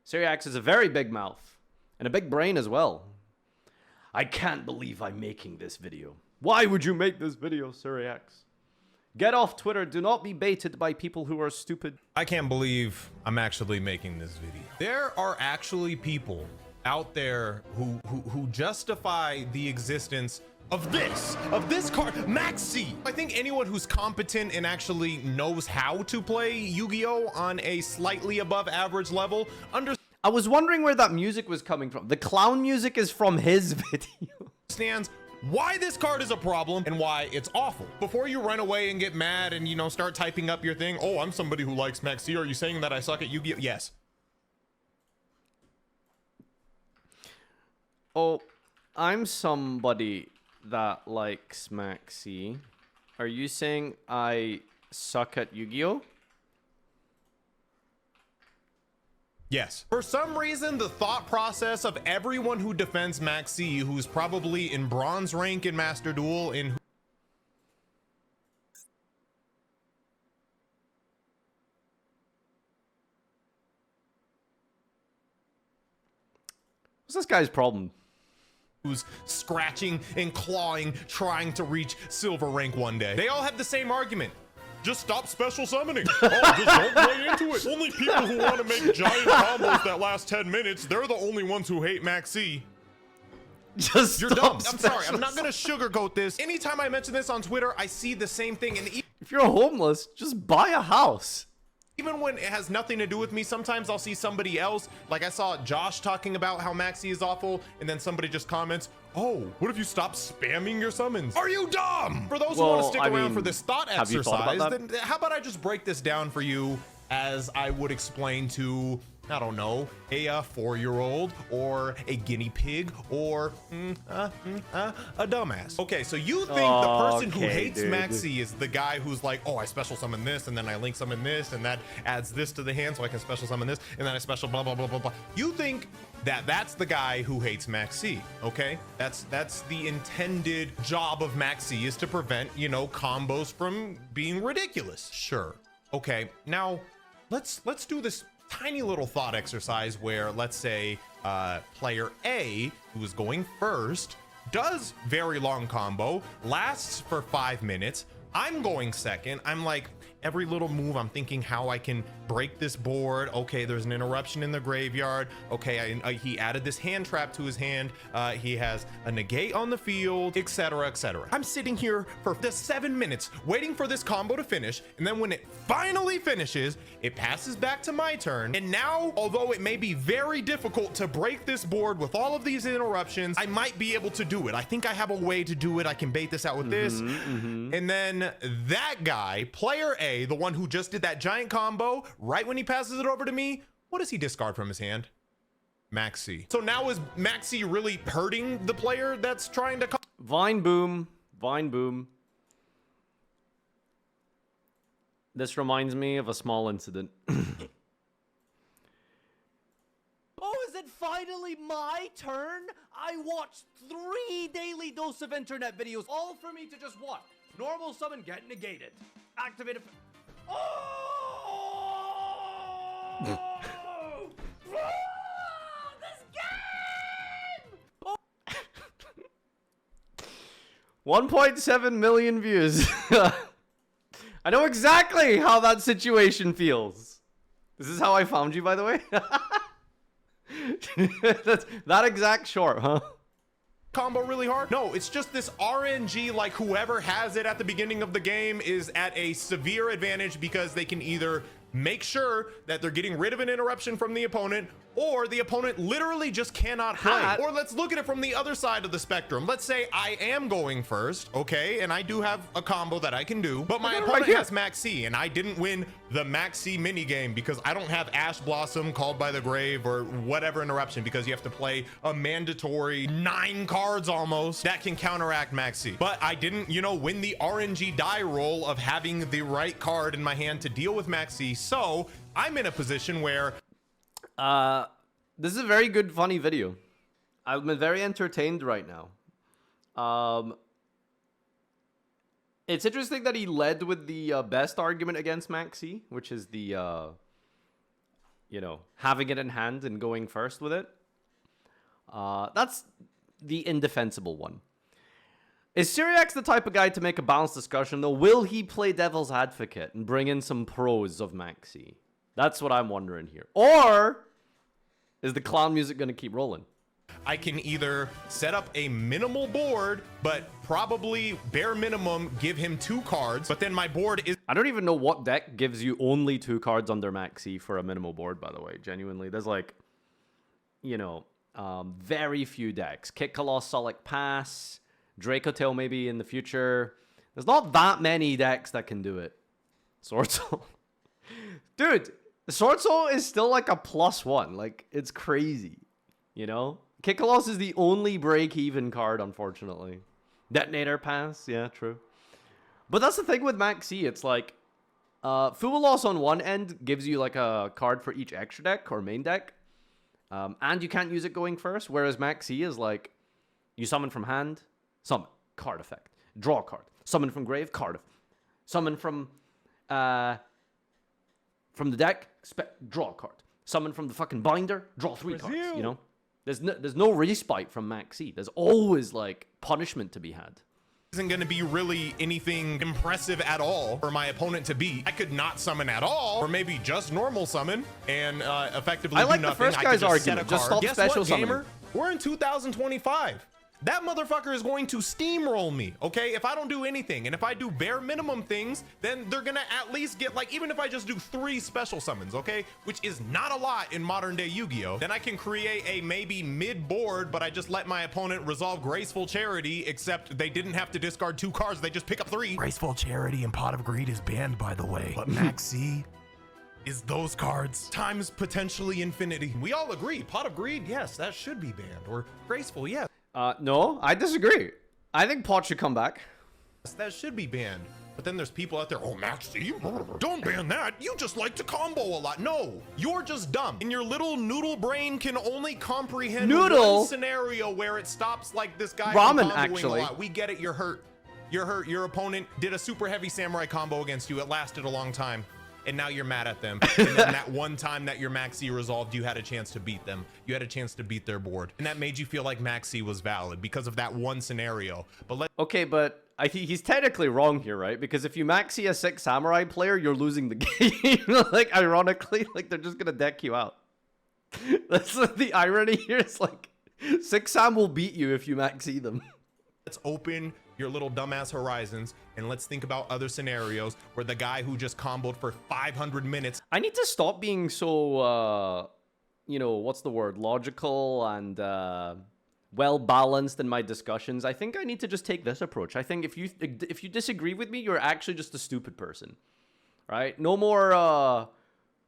Syriax is a very big mouth. And a big brain as well. I can't believe I'm making this video. Why would you make this video, Syriax? Get off Twitter. Do not be baited by people who are stupid. I can't believe I'm actually making this video. There are actually people out there who justify the existence of this card, Maxx C. I think anyone who's competent and actually knows how to play Yu-Gi-Oh on a slightly above average level I was wondering where that music was coming from. The clown music is from his video. understands why this card is a problem and why it's awful. Before you run away and get mad and, you know, start typing up your thing, oh, I'm somebody who likes Maxx C. Are you saying that I suck at Yu-Gi-Oh? Yes. Oh, I'm somebody that likes Maxx C. Are you saying I suck at Yu-Gi-Oh? Yes. For some reason, the thought process of everyone who defends Maxx C, who's probably in bronze rank in Master Duel, What's this guy's problem? who's scratching and clawing, trying to reach silver rank one day. They all have the same argument. Just stop special summoning. Oh, just don't play into it. Only people who want to make giant combos that last 10 minutes, they're the only ones who hate Maxx C. Just You're dumb. I'm sorry. I'm not going to sugarcoat this. Anytime I mention this on Twitter, I see the same thing. And if you're homeless, just buy a house. even when it has nothing to do with me, sometimes I'll see somebody else. Like I saw Josh talking about how Maxx C is awful, and then somebody just comments, oh, what if you stop spamming your summons? Are you dumb? For those who want to stick around for this thought exercise, then how about I just break this down for you as I would explain to, I don't know, a 4-year-old or a guinea pig or a dumbass. Okay, so you think the person who hates Maxx C is the guy who's like, oh, I special summon this and then I link summon this and that adds this to the hand so I can special summon this and then I special blah, blah, blah, blah, blah. You think that that's the guy who hates Maxx C, okay? That's the intended job of Maxx C, is to prevent, you know, combos from being ridiculous. Sure. Okay, now let's do this tiny little thought exercise where, let's say, player A, who is going first, does very long combo, lasts for 5 minutes. I'm going second. I'm like, every little move, I'm thinking how I can break this board. Okay, there's an interruption in the graveyard. Okay, he added this hand trap to his hand. He has a negate on the field, etc., etc. I'm sitting here for the 7 minutes waiting for this combo to finish, and then when it finally finishes, it passes back to my turn. And now, although it may be very difficult to break this board with all of these interruptions, I might be able to do it. I think I have a way to do it. I can bait this out with this. And then that guy, player A, the one who just did that giant combo, right when he passes it over to me, what does he discard from his hand? Maxx C. So now is Maxx C really hurting the player that's trying to Vine boom. Vine boom. This reminds me of a small incident. Oh, is it finally my turn? I watched 3 daily dose of internet videos, all for me to just what? Normal summon, get negated. Activated. Oh! This game! Oh. 1.7 million views. I know exactly how that situation feels. This is how I found you, by the way. That's that exact short, huh? Combo really hard? No, it's just this RNG, like whoever has it at the beginning of the game is at a severe advantage because they can either make sure that they're getting rid of an interruption from the opponent, or the opponent literally just cannot play. Or let's look at it from the other side of the spectrum. Let's say I am going first, okay, and I do have a combo that I can do, but my opponent has Maxx C, and I didn't win the Maxx C mini game because I don't have Ash Blossom, Called by the Grave, or whatever interruption, because you have to play a mandatory 9 cards almost that can counteract Maxx C. But I didn't, you know, win the RNG die roll of having the right card in my hand to deal with Maxx C. So I'm in a position where this is a very good, funny video. I've been very entertained right now. It's interesting that he led with the best argument against Maxx C, which is the you know, having it in hand and going first with it. That's the indefensible one. Is Syriax the type of guy to make a balanced discussion, though? Will he play devil's advocate and bring in some pros of Maxx C? That's what I'm wondering here. Or is the clown music going to keep rolling? I can either set up a minimal board, but probably bare minimum give him 2 cards, but then my board is... I don't even know what deck gives you only 2 cards under Maxx C for a minimal board, by the way. Genuinely, there's like, you know, very few decks. Kick Colossalic Pass, Dracotail maybe in the future. There's not that many decks that can do it. Sword Soul. Dude, Sword Soul is still like a +1. Like, it's crazy, you know? Kick Coloss is the only break-even card, unfortunately. Detonator Pass, yeah, true. But that's the thing with Maxx C. It's like, Full Loss on one end gives you like a card for each extra deck or main deck. And you can't use it going first, whereas Maxx C is like, you summon from hand, summon, card effect, draw a card, summon from grave, card effect, summon from the deck, draw a card, summon from the fucking binder, draw 3 cards, you know? There's no respite from Maxx C. There's always like punishment to be had. Isn't going to be really anything impressive at all for my opponent to beat. I could not summon at all, or maybe just normal summon and effectively do nothing. I like the first guy's argument. Just stop special summoning. Gamer? We're in 2025. That motherfucker is going to steamroll me, okay? If I don't do anything, and if I do bare minimum things, then they're gonna at least get, like, even if I just do 3 special summons, okay? Which is not a lot in modern day Yu-Gi-Oh! Then I can create a maybe mid-board, but I just let my opponent resolve Graceful Charity, except they didn't have to discard 2 cards, they just pick up 3. Graceful Charity and Pot of Greed is banned, by the way. But Maxx C is those cards times potentially infinity. We all agree, Pot of Greed, yes, that should be banned, or Graceful, yes. No, I disagree. I think Pot should come back. That should be banned. But then there's people out there, oh, Maxx C, don't ban that. You just like to combo a lot. No, you're just dumb. And your little noodle brain can only comprehend one scenario where it stops like this guy Ramen, actually. A lot. We get it, you're hurt. You're hurt. Your opponent did a super heavy samurai combo against you. It lasted a long time. And now you're mad at them. And then that one time that your Maxx C resolved, you had a chance to beat them. You had a chance to beat their board. And that made you feel like Maxx C was valid because of that one scenario. But okay, but I think he's technically wrong here, right? Because if you Maxx C a 6 samurai player, you're losing the game. Like, ironically, like, they're just gonna deck you out. That's the irony here. It's like, 6 Sam will beat you if you Maxx C them. Let's open your little dumbass horizons and let's think about other scenarios where the guy who just comboed for 500 minutes. I need to stop being so, you know, what's the word? Logical and well balanced in my discussions. I think I need to just take this approach. I think if you disagree with me, you're actually just a stupid person, right? No more,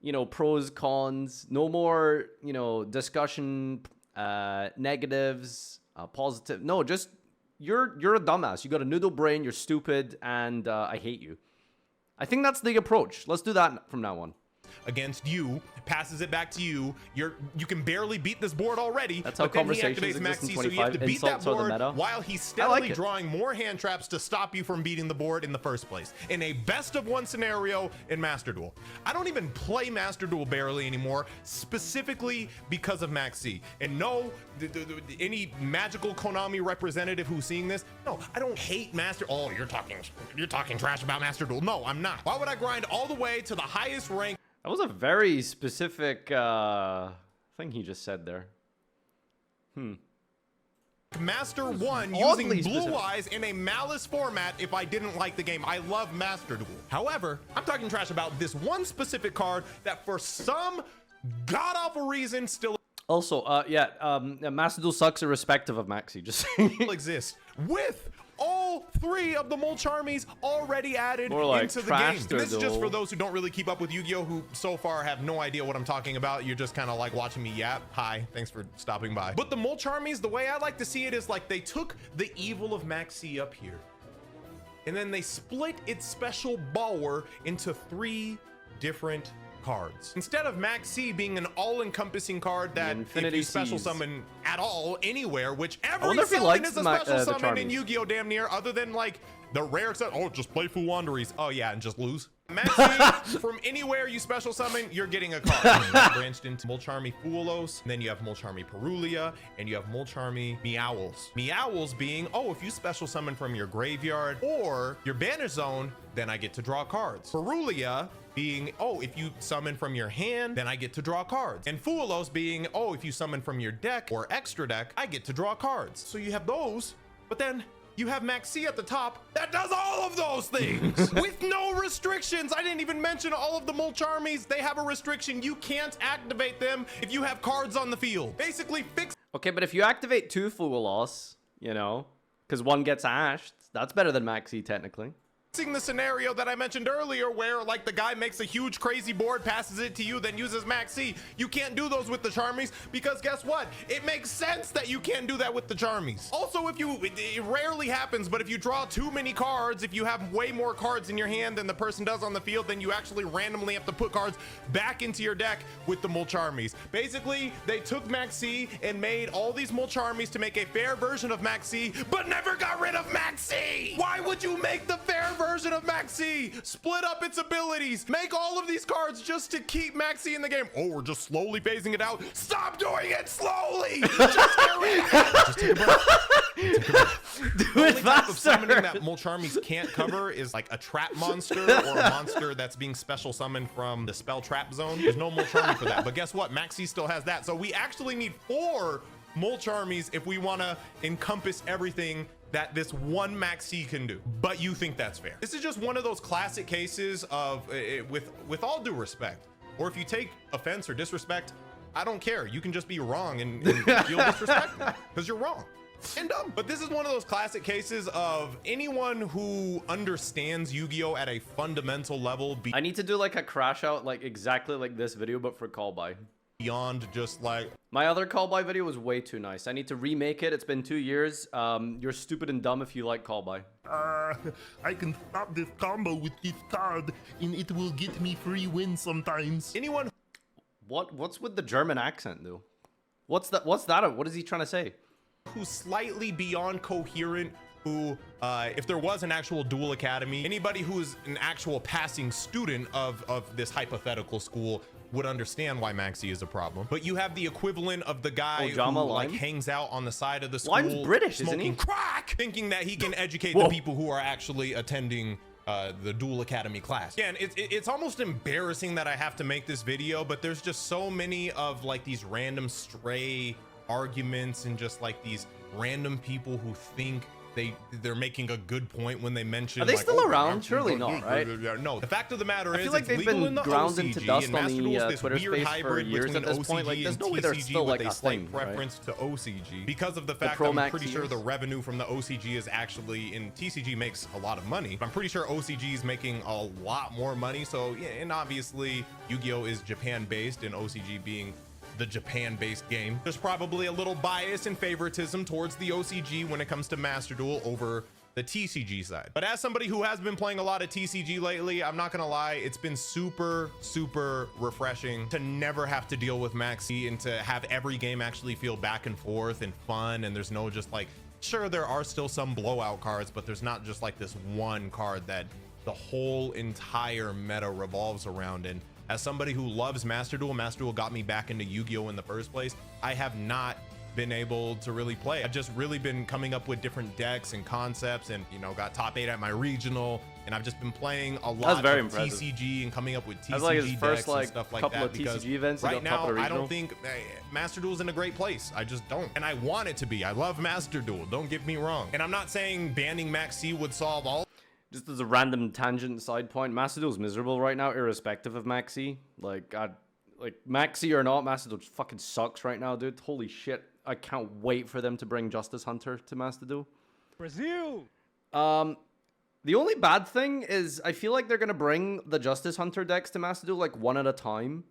you know, pros, cons. No more, you know, discussion, negatives, positive. No, just you're a dumbass. You got a noodle brain. You're stupid, and I hate you. I think that's the approach. Let's do that from now on. Against you, passes it back to you. You can barely beat this board already. That's how conversations exist Maxx C, in 25. so you have to beat that board meta. while he's steadily drawing more hand traps to stop you from beating the board in the first place. In a best of 1 scenario in Master Duel. I don't even play Master Duel barely anymore, specifically because of Maxx C. And no, any magical Konami representative who's seeing this, no, I don't hate Master. Oh, you're talking trash about Master Duel. No, I'm not. Why would I grind all the way to the highest rank? That was a very specific thing he just said there. Master 1 using Blue Eyes in a Malice format if I didn't like the game. I love Master Duel. However, I'm talking trash about this one specific card that for some god-awful reason still also, Master Duel sucks irrespective of Maxx C, just exists with all 3 of the Mulcharmies already added into the game. And this is just for those who don't really keep up with Yu-Gi-Oh, who so far have no idea what I'm talking about. You're just kind of like watching me yap. Hi, thanks for stopping by. But the Mulcharmies, the way I like to see it is like they took the evil of Maxx C up here, and then they split its special power into 3 different cards. Instead of Maxx C being an all-encompassing card that if you special summon at all anywhere, which every summon is a special summon in Yu-Gi-Oh damn near, other than like the rare except, oh, just play Fu Wanderies. Oh yeah, and just lose. Maxx C, from anywhere you special summon, you're getting a card. That branched into Mulcharmmy Fuelos, and then you have Mulcharmmy Perulia, and you have Mulcharmmy Meowls. Meowls being, oh, if you special summon from your graveyard or your banish zone, then I get to draw cards. Perulia being, oh, if you summon from your hand, then I get to draw cards. And Fuelos being, oh, if you summon from your deck or extra deck, I get to draw cards. So you have those, but then you have Maxx C at the top that does all of those things with no restrictions. I didn't even mention all of the Mulcharmys. They have a restriction. You can't activate them if you have cards on the field. Basically fix. Okay, but if you activate 2 Fuelos, you know, because one gets ashed, that's better than Maxx C technically. The scenario that I mentioned earlier where like the guy makes a huge crazy board, passes it to you, then uses Maxx C. You can't do those with the Charmies because guess what? It makes sense that you can't do that with the Charmies. Also, if you, it rarely happens, but if you draw too many cards, if you have way more cards in your hand than the person does on the field, then you actually randomly have to put cards back into your deck with the Mulcharmys. Basically, they took Maxx C and made all these Mulcharmys to make a fair version of Maxx C, but never got rid of Maxx C. Why would you make the fair version of Maxx C? Split up its abilities, make all of these cards just to keep Maxx C in the game. Oh, we're just slowly phasing it out. Stop doing it slowly. Just get rid of it. Just take a breath. Take a breath. Do it faster. Summoning that Mulcharmys can't cover is like a trap monster or a monster that's being special summoned from the spell trap zone. There's no Mulcharmy for that, but guess what? Maxx C still has that. So we actually need 4 Mulcharmys if we want to encompass everything that this one Maxx C can do. But you think that's fair? This is just one of those classic cases of, with all due respect, or if you take offense or disrespect, I don't care. You can just be wrong and feel disrespected because you're wrong and dumb. But this is one of those classic cases of anyone who understands Yu-Gi-Oh at a fundamental level I need to do like a crash out, like exactly like this video, but for call by. Beyond just like my other call by video was way too nice. I need to remake it. It's been 2 years. You're stupid and dumb if you like call by. I can stop this combo with this card and it will get me free wins sometimes. anyone What's with the German accent, though? What's that? What is he trying to say? who's slightly beyond coherent, who if there was an actual Duel Academy, anybody who's an actual passing student of this hypothetical school would understand why Maxx C is a problem. But you have the equivalent of the guy who like hangs out on the side of the school, Lime's British, smoking isn't he? crack, thinking that he can educate the people who are actually attending the Duel Academy class. Again, it's almost embarrassing that I have to make this video, but there's just so many of like these random stray arguments and just like these random people who think they're making a good point when they mention. Are they like, still around? Surely not, right? No. The fact of the matter is, I feel like they've been ground into dust on the Twitter space for years at this point. Like, there's no way they're still like a thing, preference to OCG because of the fact that I'm pretty sure the revenue from the OCG is actually in TCG makes a lot of money. I'm pretty sure OCG is making a lot more money. So yeah, and obviously Yu-Gi-Oh is Japan based, and OCG being the Japan-based game, there's probably a little bias and favoritism towards the OCG when it comes to Master Duel over the TCG side. But as somebody who has been playing a lot of TCG lately, I'm not gonna lie, it's been super refreshing to never have to deal with Maxx C and to have every game actually feel back and forth and fun, and there's no just like, sure, there are still some blowout cards, but there's not just like this one card that the whole entire meta revolves around. And as somebody who loves Master Duel got me back into Yu-Gi-Oh in the first place. I have not been able to really play. I've just really been coming up with different decks and concepts, and you know, got top 8 at my regional, and I've just been playing a lot of TCG and coming up with TCG like his first, decks and stuff like that. Because events right now, I don't think Master Duel's in a great place. I just don't, and I want it to be. I love Master Duel. Don't get me wrong, and I'm not saying banning Maxx C would solve all. Just as a random tangent side point, Master Duel's miserable right now, irrespective of Maxx C. Like Maxx C or not, Master Duel just fucking sucks right now, dude. Holy shit. I can't wait for them to bring Justice Hunter to Master Duel. Brazil! The only bad thing is I feel like they're going to bring the Justice Hunter decks to Master Duel like one at a time.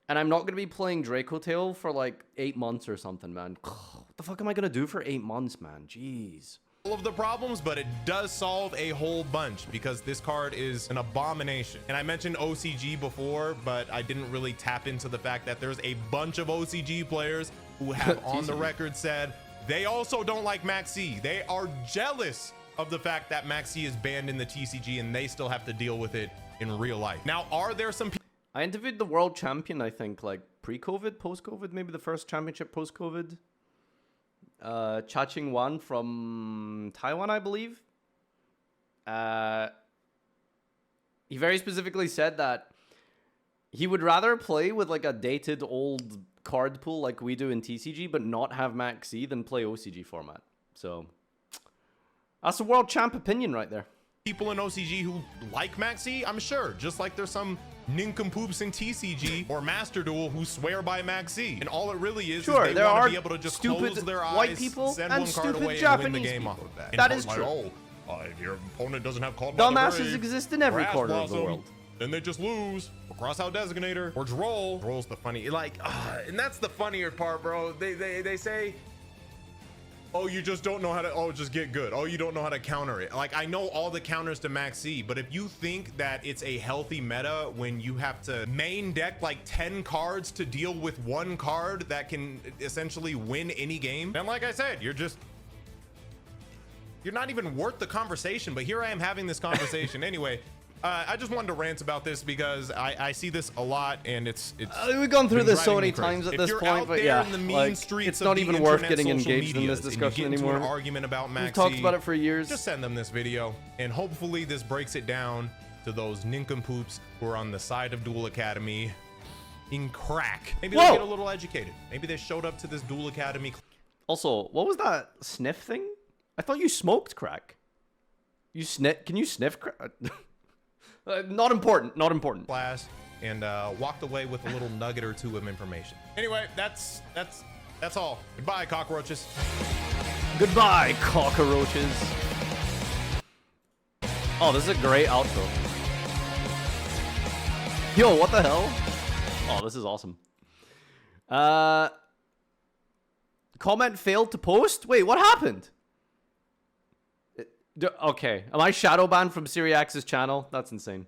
And I'm not going to be playing Draco Tail for like 8 months or something, man. What the fuck am I going to do for 8 months, man? Jeez. All of the problems, but it does solve a whole bunch because this card is an abomination. And I mentioned OCG before, but I didn't really tap into the fact that there's a bunch of OCG players who have on the record said they also don't like Maxx C. They are jealous of the fact that Maxx C is banned in the TCG and they still have to deal with it in real life. Now, are there some people I interviewed the world champion, I think, like pre-COVID, post-COVID, maybe the first championship post-COVID. Cha Ching-wan from Taiwan, I believe. He very specifically said that he would rather play with like a dated old card pool like we do in TCG, but not have Maxx C than play OCG format. So that's a world champ opinion right there. people in OCG who like Maxx C? I'm sure, just like there's some nincompoops in TCG or Master Duel who swear by Maxx C. And all it really is Sure, they there want are to be able to just stupid close their eyes, white people send and one card stupid away Japanese and win the game people. off of that. That And is like, true. if your opponent doesn't have called by the Dumbasses Brave, exist in every Grass corner of the Blossom, world. then they just lose. Or Crossout Designator or Droll. Droll's the funny, like, and that's the funnier part, bro. They say, oh, you just don't know how to, oh, just get good. Oh, you don't know how to counter it. Like, I know all the counters to Maxx C, but if you think that it's a healthy meta when you have to main deck like 10 cards to deal with one card that can essentially win any game, then like I said, you're not even worth the conversation. But here I am having this conversation. Anyway, I just wanted to rant about this because I see this a lot, and it's we've gone through been this so driving many me crazy. times at If this you're point, out but there yeah, in the mean like, streets it's of not the even worth internet, getting social engaged in this medias, and you discussion get into anymore. an argument about Maxx We've talked C, about it for years. just send them this video, and hopefully this breaks it down to those nincompoops who are on the side of Duel Academy in crack. Maybe Whoa! they'll get a little educated. Maybe they showed up to this Duel Academy Also, what was that sniff thing? I thought you smoked crack. You sniff? Can you sniff crack? Not important. Not important. class and walked away with a little nugget or two of information. Anyway, that's all. Goodbye, cockroaches. Goodbye, cockroaches. Oh, this is a great outro. Yo, what the hell? Oh, this is awesome. Comment failed to post? Wait, what happened? Okay, am I shadow banned from Syriax's channel? That's insane.